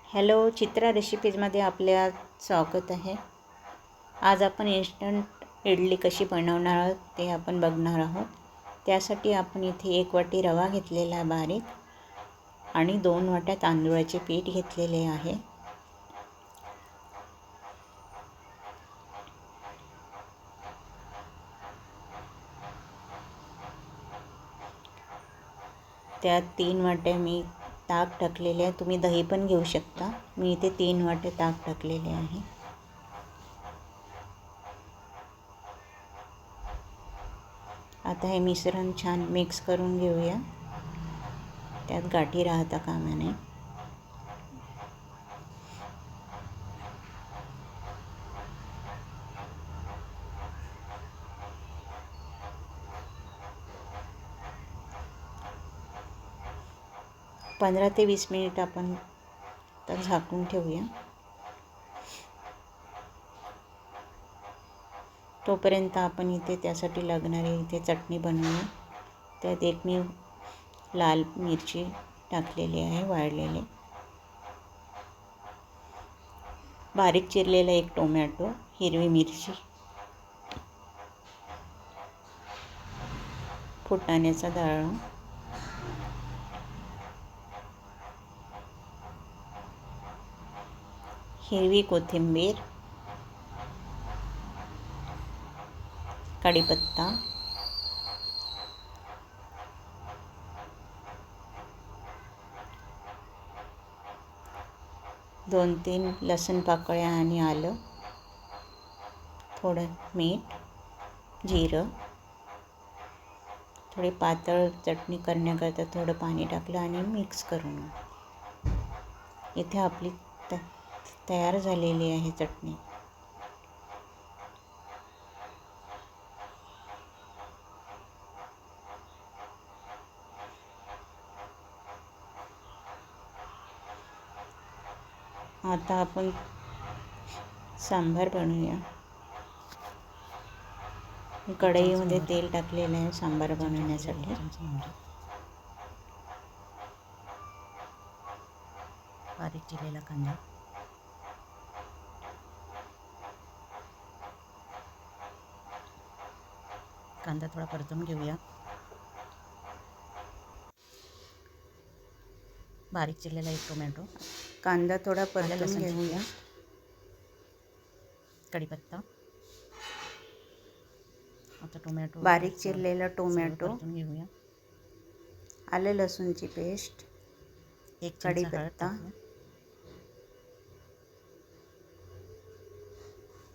Hello, चित्रा रेसिपीजमध्ये आपल्या स्वागत आहे. आज आपण इन्स्टंट इडली कशी बनवणार आहोत ते आपण बघणार आहोत. त्यासाठी आपण इथे 1 वाटी रवा घेतलेला आहे बारीक आणि 2 वाट्या तांदूळाचे पीठ घेतलेले आहे. त्यात 3 वाट्या मी ताक टाकलेले आहे. तुम्ही दही पण घेऊ शकता. मी इथे 3 वाटे ताक टाकलेले आहे. आता हे मिश्रण छान मिक्स करून घेऊया. त्यात गाठी राहता कामा नये. पंधरा ते 20 मिनिट आपण तर झाकून ठेवूया. तोपर्यंत आपण इथे त्यासाठी लागणारी इथे चटणी बनवूया. त्यात एक मी लाल मिरची टाकलेली आहे वाळलेली, बारीक चिरलेला 1 टोमॅटो, हिरवी मिरची, फुटाण्याचा डाळ, हिरवी कोथिंबीर, कढीपत्ता, दोन 3 लसूण पाकळ्या आणि आलं, थोडं मीठ, जिरं, थोडी पातळ चटणी करण्याकरता थोडं पाणी टाकलं आणि मिक्स करून इथे आपली तयार झालेली आहे चटणी. आता आपण सांबार बनवूया. कढईमध्ये तेल टाकलेलं आहे सांबार बनवण्यासाठी. बारीक चिरलेला कांदा, कांदा थोडा परतून घेऊया. बारीक चिरलेला 1 टोमॅटो, कांदा थोडा परतून घेऊया. कढीपत्ता, आता टोमॅटो, बारीक चिरलेला टोमॅटो परतून घेऊया. आलं लसूणची पेस्ट, 1 कढीपत्ता,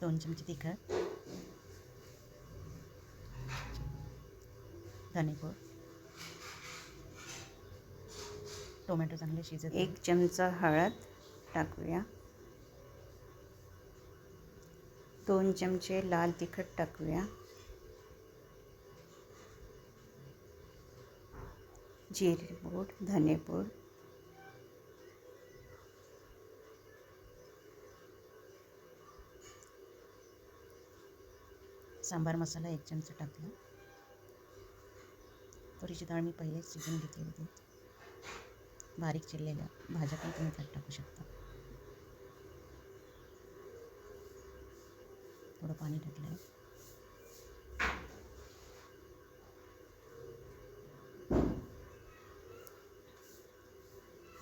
2 चमचे तिखट, धनेपूड, टोमॅटो चांगले शिजत 1 चमचा हळद टाकूया. 2 चमचे लाल तिखट टाकूया. जिरेपूड, धनेपूड, सांबार मसाला 1 चमचा टाकला. तुरीची डाळ मी पहिलेच शिजवून घेतली होती. बारीक चिरलेल्या भाज्या पण तुम्ही त्यात टाकू शकता. थोडं पाणी टाकलं आहे.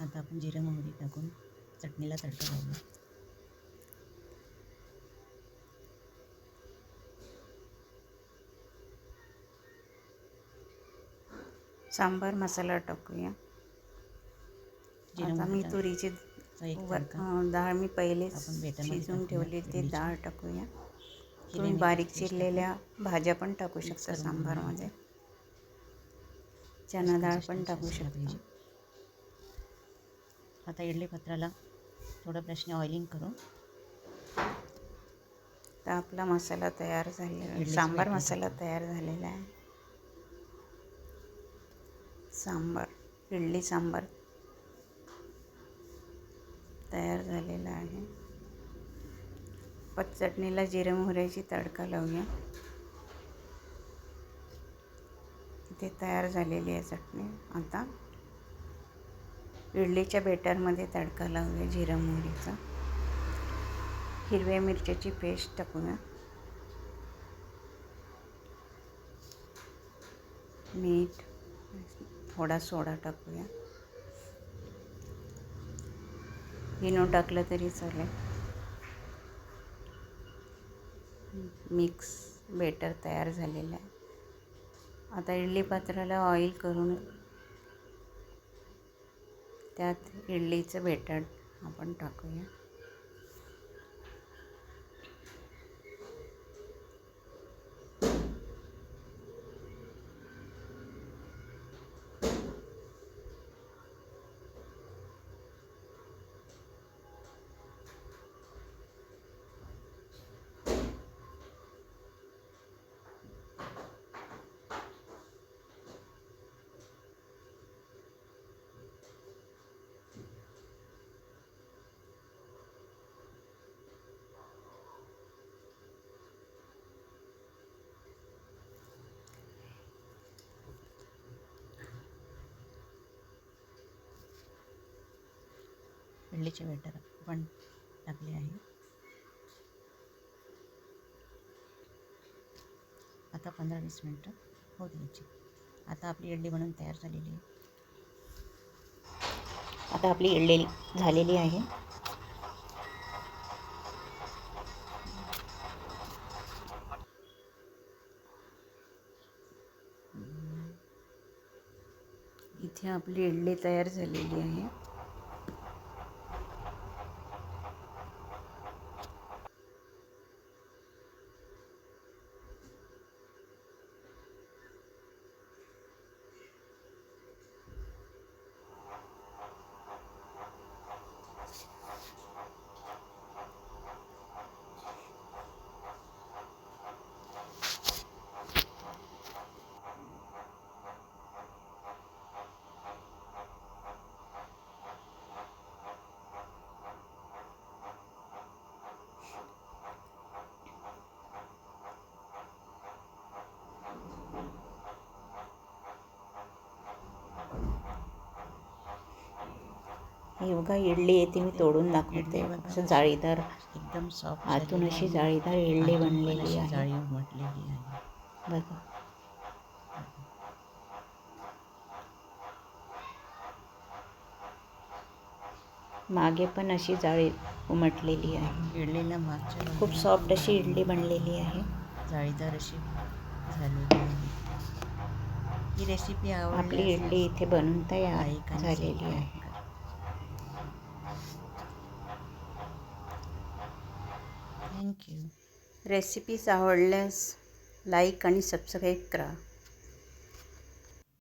आता आपण जिरं मोहरी टाकून चटणीला तडका लावूया. सांबार मसाला टाकूया. आता मी तुरीची डाळ मी पहिलेच शिजवून ठेवली ते डाळ टाकूया. तुम्ही बारीक चिरलेल्या भाज्या पण टाकू शकता सांबारमध्ये. चना डाळ पण टाकू शकता. आता इडली पत्राला थोडं ब्रशने ऑइलिंग करून तर आपला मसाला तयार झालेला आहे. सांबार मसाला तयार झालेला आहे. सांबार इडली सांबार तयार झालेला आहे. चटणीला जिरे मोहऱ्याची तडका लावूया. इथे तयार झालेली आहे चटणी. आता इडलीच्या बेटरमध्ये तडका लावूया जिरा मोहरीचा. हिरव्या मिरच्याची पेस्ट टाकूया. मीठ, थोडा सोडा टाकूया. इनो टाकलं तरी चालेल. मिक्स बेटर तयार झालेलं आहे. आता इडली पात्राला ऑइल करून त्यात इडलीचं बेटर आपण टाकूया. इडलीचे बेटर आपण टाकले आहे. आता 15-20 मिनटं होऊ द्यायची. आता आपली इडली बनवून तयार झालेली आहे. आता आपली इडली झालेली आहे. इथे आपली इडली तयार झालेली आहे. ही बघा इडली येते, मी तोडून दाखवते. असं जाळीदार, एकदम सॉफ्ट, आतून अशी जाळीदार इडली बनलेली आहे. जाळी उमटलेली आहे बघा. मागे पण अशी जाळी उमटलेली आहे. इडलीला मागच्या खूप सॉफ्ट अशी इडली बनलेली आहे. जाळीदार अशी झालेली आहे. ही रेसिपी आपली इडली इथे बनून तयार झालेली आहे. थँक्यू. रेसिपीज आवडल्यास लाईक आणि सबस्क्राईब करा.